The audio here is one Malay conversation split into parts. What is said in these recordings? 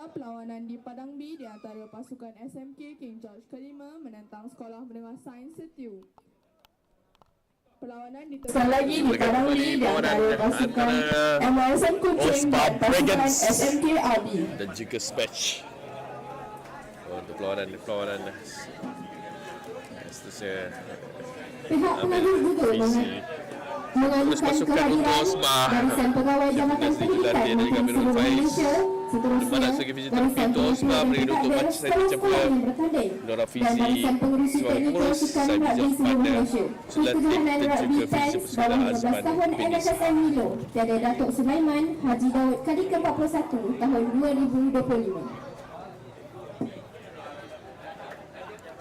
perlawanan di Padang B di antara pasukan SMK King George ke-5 menentang Sekolah Menengah Sains Setiu. Perlawanan diteruskan lagi di Padang B di antara pasukan MLSM Kuching dan pasukan SMK Albi. Dan juga Smash untuk perlawanan seterusnya Pihak penabuh juga mengajukan kehadiran barisan pegawai Jabatan Pendidikan Negeri seluruh Malaysia seterusnya barisan pengurusan PKD setelah sekolah yang bertanding dan barisan pengurusi teknikal sukan rugby seluruh Malaysia. Ketuhanan Rugby Fans bawah 15 tahun NSSM Milo tiada Datuk Sulaiman Haji Daud kali ke-41 tahun 2025.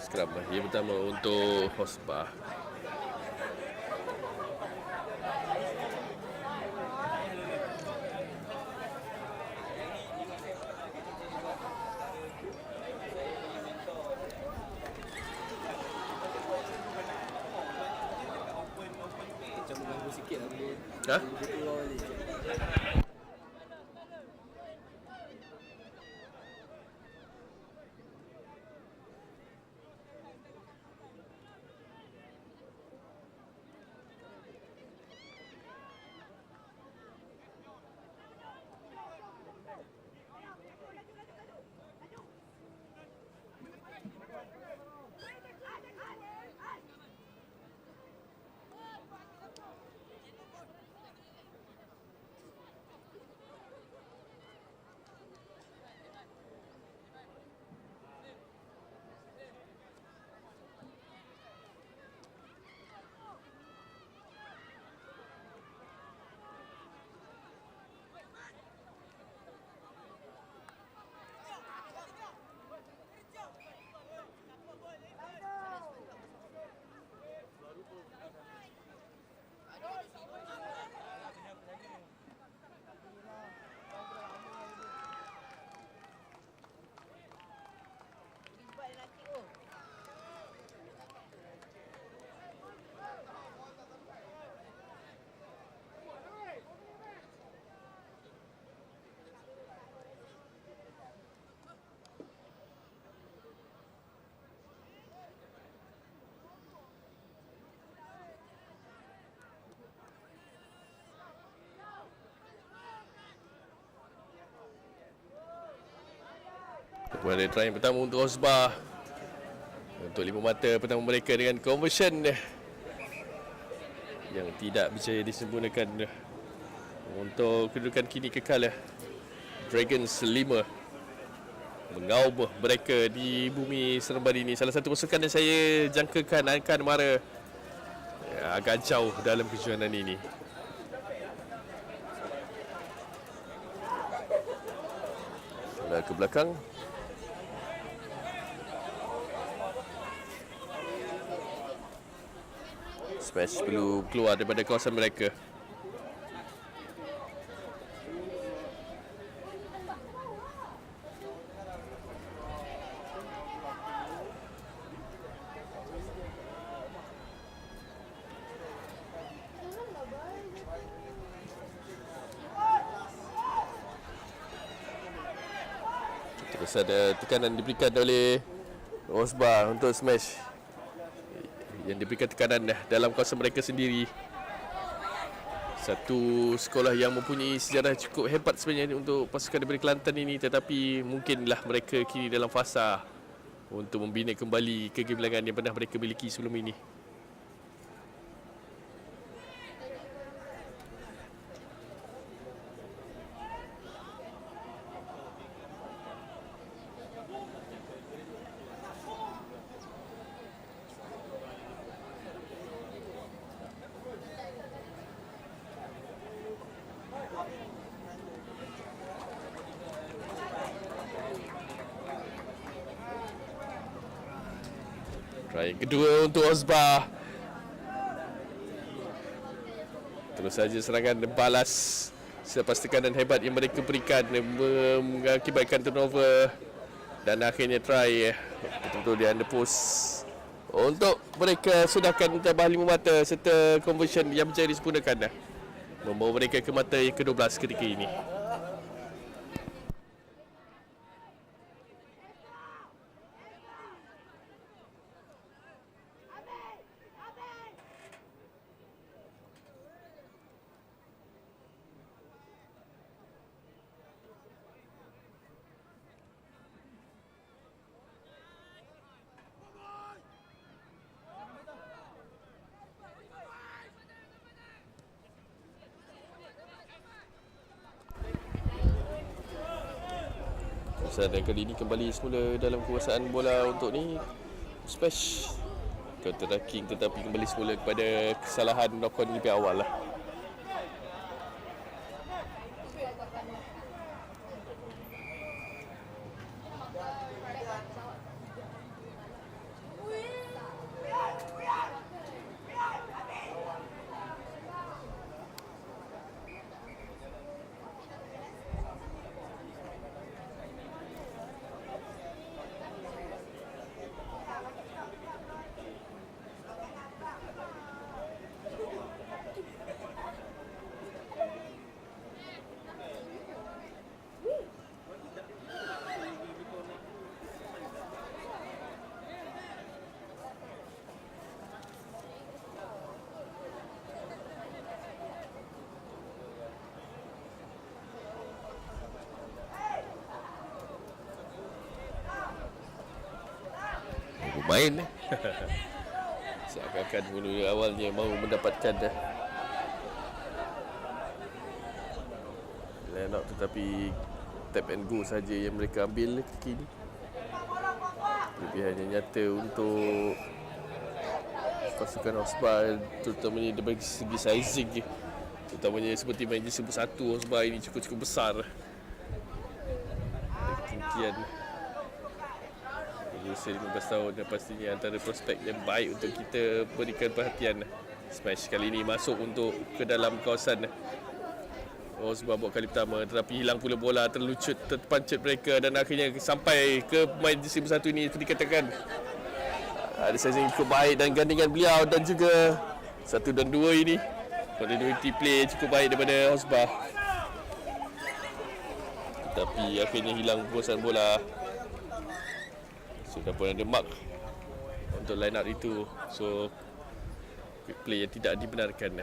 Scrum yang pertama untuk Hosbah. Macam mengganggu sikit lah boleh. Ha? Boleh keluar balik. Kepada try yang pertama untuk Hosbah. Untuk lima mata pertama mereka dengan conversion yang tidak bisa disempurnakan. Untuk kedudukan kini kekal Dragons 5 mengaubah mereka di bumi Seremban ini. Salah satu pasukan yang saya jangkakan akan mara agak jauh dalam kejuaraan ini. Bola ke belakang. Smash perlu keluar daripada kawasan mereka. Terus ada tekanan diberikan oleh Hosbah untuk Smash yang diberikan tekanan dalam kawasan mereka sendiri. Satu sekolah yang mempunyai sejarah cukup hebat sebenarnya untuk pasukan daripada Kelantan ini, tetapi mungkinlah mereka kini dalam fasa untuk membina kembali kegemilangan yang pernah mereka miliki sebelum ini. Try yang kedua untuk Hosbah. Terus saja serangan balas selepas tekanan hebat yang mereka berikan mengakibatkan turnover. Dan akhirnya try betul-betul di under post untuk mereka sudahkan tambah 5 mata serta conversion yang menjadi disempurnakan membawa mereka ke mata yang ke-12 ketika ini. Dan kali ini kembali semula dalam kekuasaan bola untuk ni smash counter attacking, tetapi kembali semula kepada kesalahan knock-on di pihak awal lah. Main seakan-akan mula awalnya mahu mendapatkan line out, tetapi tap and go saja yang mereka ambil kini. Kelebihannya nyata untuk pasukan Osbar, terutamanya dari segi sizing, terutamanya seperti main jersey nombor 1 Osbar ini cukup besar. Ketinggian usia 15 tahun dan pastinya antara prospek yang baik untuk kita berikan perhatian. Smash kali ini masuk untuk ke dalam kawasan Osbar buat kali pertama, tetapi hilang pula bola, terlucut, terpancut mereka dan akhirnya sampai ke pemain jersey nombor 1 ini. Seperti dikatakan ada sizing cukup baik dan gandingan beliau dan juga 1 dan 2 ini continuity play cukup baik daripada Osbar, tetapi akhirnya hilang penguasaan bola. Sudah pun ada mark untuk line out itu, so quick play yang tidak dibenarkan.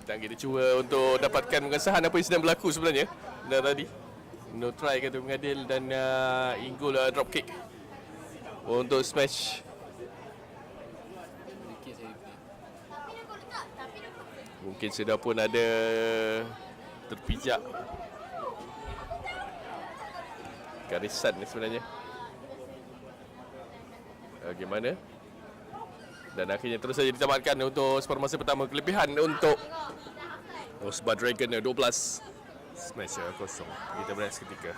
Dan kita cuba untuk dapatkan pengesahan apa yang sedang berlaku sebenarnya dan tadi. No try kata pengadil dan Inggul drop kick untuk smash. Mungkin sudah pun ada terpijak. Garisan ni sebenarnya. Bagaimana? Dan akhirnya terus saja ditamatkan untuk supermasa pertama. Kelebihan untuk Osbar Dragon 12. Smash 0. Kita berehat seketika.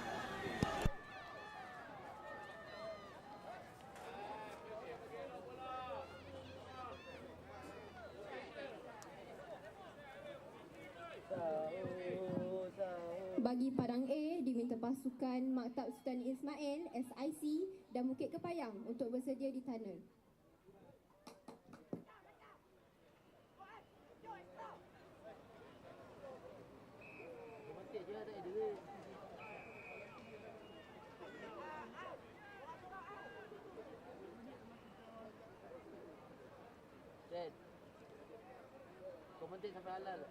Bagi Padang A, diminta pasukan Maktab Sultan Ismail, SIC dan Bukit Kepayang untuk bersedia di tunnel. Red. Kau penting sampai halal.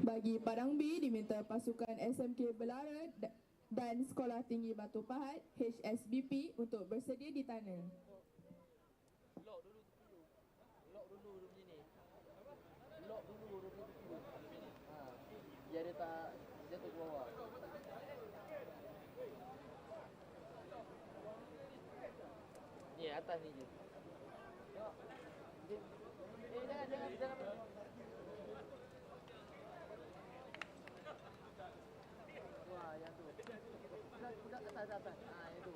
Bagi Padang B, diminta pasukan SMK Belara dan Sekolah Tinggi Batu Pahat HSBP untuk bersedia di tunnel. Lock dulu macam ni. Lock dulu dulu. Biar dia tak jatuh ke bawah. Ni atas ni je. Jangan. Wah, yang tu. Budak atas. Yang tu.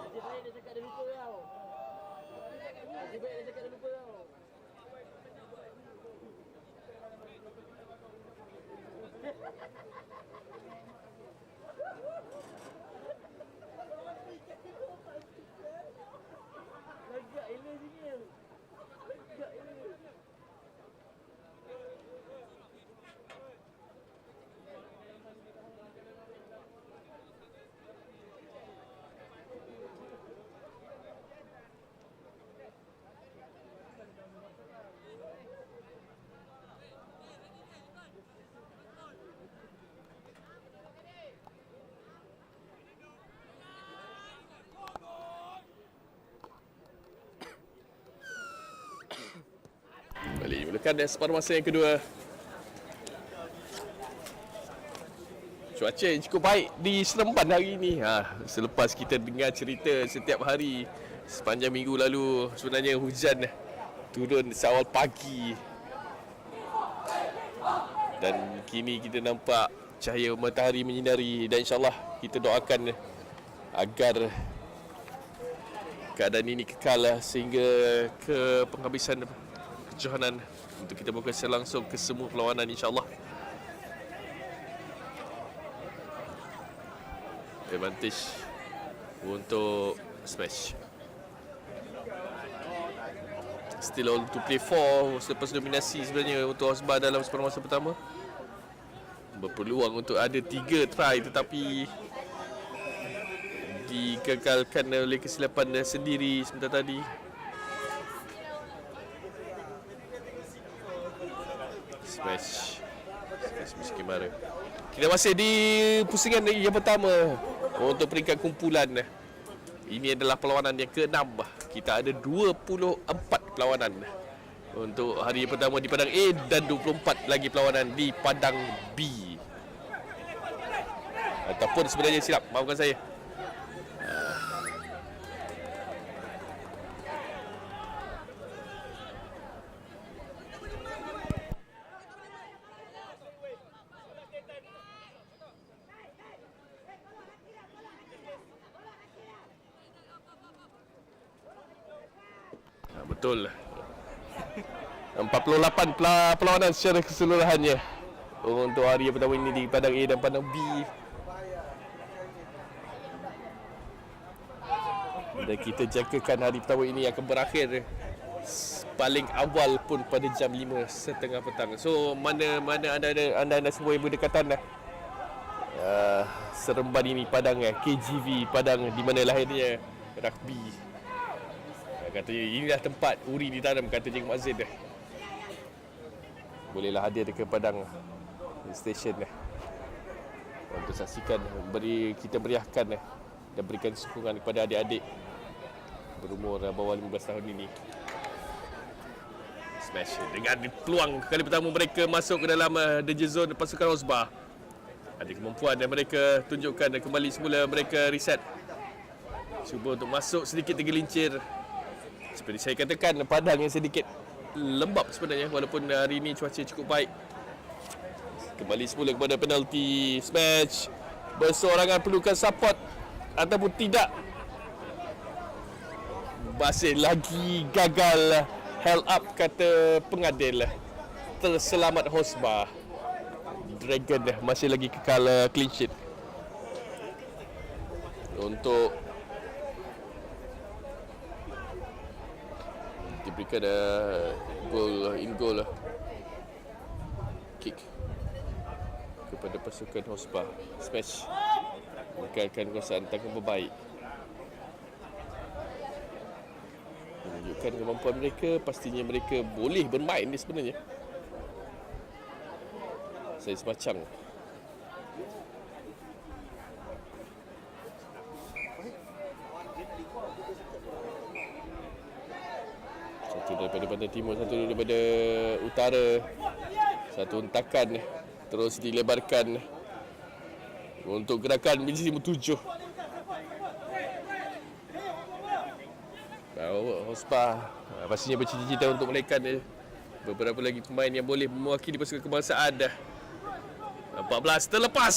Nasib baik dia cakap dia lupa tau. Lagak elok sini. Lagak elok. Balik mulakan separuh masa yang kedua. Cuaca yang cukup baik di Seremban hari ini. Selepas kita dengar cerita setiap hari sepanjang minggu lalu, sebenarnya hujan turun seawal pagi. Dan kini kita nampak cahaya matahari menyinari, dan insyaAllah kita doakan agar keadaan ini kekal sehingga ke penghabisan kejohanan untuk kita buka secara langsung ke semua perlawanan, insyaAllah. Advantage untuk Smash. Still all to play for selepas dominasi sebenarnya untuk Osbar dalam separuh masa pertama. Berpeluang untuk ada 3 try tetapi digagalkan oleh kesilapan sendiri sebentar tadi. Smash miskin mara. Kita masih di pusingan yang pertama untuk peringkat kumpulan. Ini adalah perlawanan yang ke-6. Kita ada 24 perlawanan untuk hari yang pertama di Padang A dan 24 lagi perlawanan di Padang B. Ataupun sebenarnya silap, maafkan saya. Betul. 48 perlawanan secara keseluruhannya untuk hari pertama ini di padang A dan padang B. Dan kita jangkakan hari pertama ini akan berakhir paling awal pun pada jam 5:30 petang. So mana anda semua yang berdekatan dah. Seremban ini Padang KGV Padang di mana lahirnya rugby. Katanya inilah tempat uri ditanam, kata Cik Mak Zain dah. Bolehlah hadir ke Padang Station untuk saksikan, kita meriahkan dan berikan sokongan kepada adik-adik berumur bawah 15 tahun ini. Smash dengan peluang kali pertama mereka masuk ke dalam danger zone pasukan Osbar. Ada kemampuan dan mereka tunjukkan dan kembali semula mereka reset. Cuba untuk masuk sedikit tergelincir. Seperti saya katakan, padang yang sedikit lembap sebenarnya walaupun hari ini cuaca cukup baik. Kembali semula kepada penalti smash. Berseorangan perlukan support ataupun tidak. Masih lagi gagal held up, kata pengadil. Terselamat Hosbar. Dragon masih lagi kekal clean sheet. Untuk diberikan goal kick kepada pasukan Hosbar. Smash menekankan kuasaan tangan berbaik, menunjukkan kemampuan mereka. Pastinya mereka boleh bermain ni sebenarnya. Saya semacam satu daripada pantai timur, satu daripada utara. Satu hentakan terus dilebarkan untuk gerakan biji 7. Hosbar pastinya bercita-cita untuk menaikkan beberapa lagi pemain yang boleh mewakili pasukan kebangsaan. 14 terlepas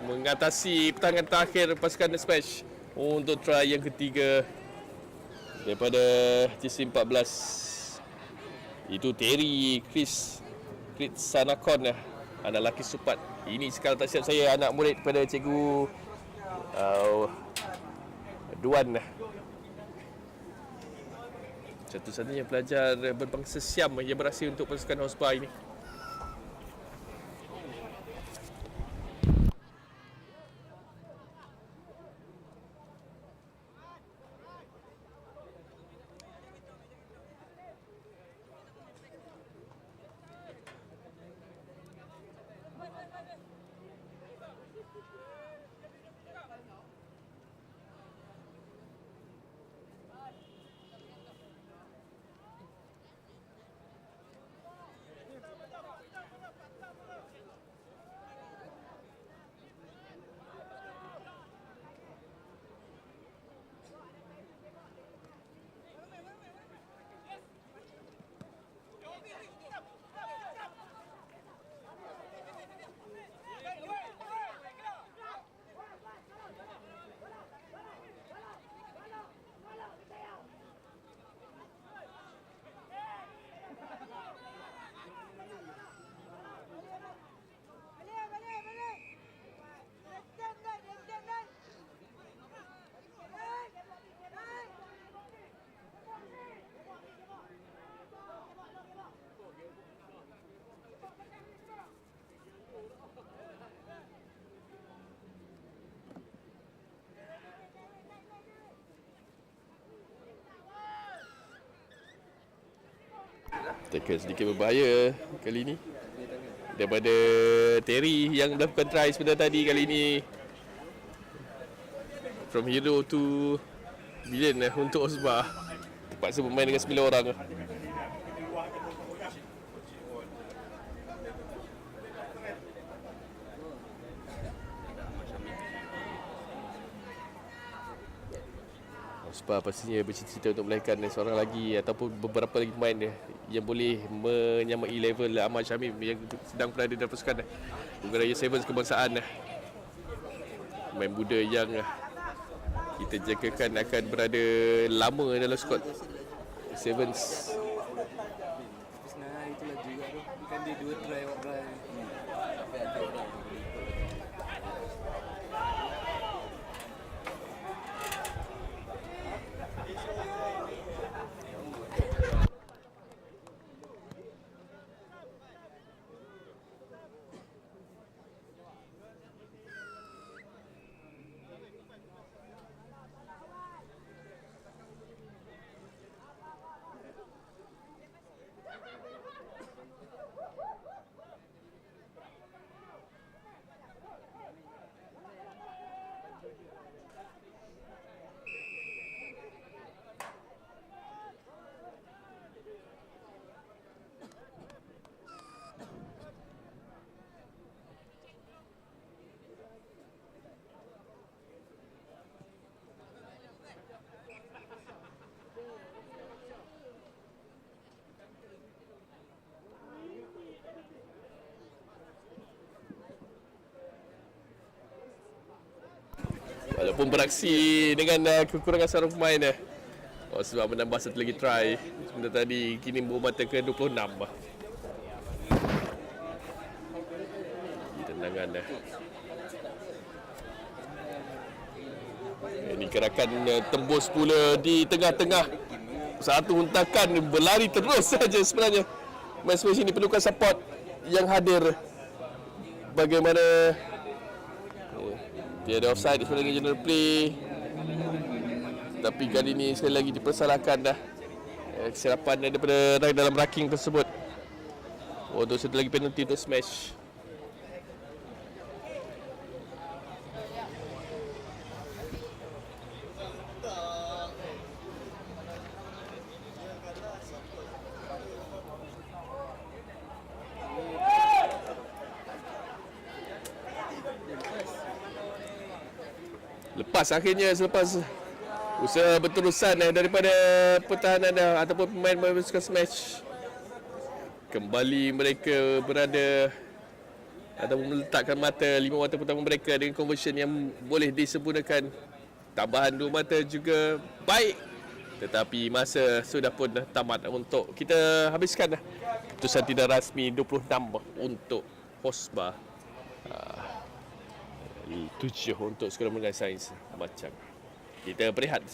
mengatasi pertahanan terakhir pasukan Smash untuk try yang ketiga daripada jersey 14. Itu Terry Chris Sanakon, anak lelaki Supat. Ini sekali tak siap saya anak murid kepada Cikgu Duan. Satu-satunya pelajar berbangsa Siam yang berhasil untuk pasukan Hosbar ini. Tackle sedikit berbahaya kali ini daripada Terry yang melakukan try sebentar tadi. Kali ini from hero to villain untuk Osbar. Terpaksa bermain dengan 9 orang. Osbar pastinya bercita-cita untuk melahirkan seorang lagi ataupun beberapa lagi pemain yang boleh menyamai level Ahmad Syamim yang sedang berada dalam pasukan Bunga Raya Sevens kebangsaan. Pemain muda yang kita jangkakan akan berada lama dalam skuad Sevens. Sebenarnya itulah juga tu. Bukan dia dua try sampai ada orang. Walaupun beraksi dengan kekurangan seorang pemain sebab menambah satu lagi try. Sebentar tadi kini bermata ke 26. Tendangan ini gerakan tembus pula di tengah-tengah. Satu hentakan berlari terus saja sebenarnya. Match ini perlukan support yang hadir. Bagaimana tiada offside sebenarnya general play. Tapi kali ini sekali lagi dipersalahkan dah kesilapan daripada dalam raking tersebut. Untuk satu lagi penalti untuk smash. Lepas akhirnya selepas usaha berterusan daripada pertahanan ataupun pemain bersukan smash, kembali mereka berada ataupun meletakkan mata 5 mata pertama mereka dengan conversion yang boleh disempurnakan. Tambahan 2 mata juga baik, tetapi masa sudah pun tamat untuk kita habiskan keputusan tidak rasmi 26 untuk Hosba. 7 untuk Sekolah Menengah Sains Macang. Kita berehat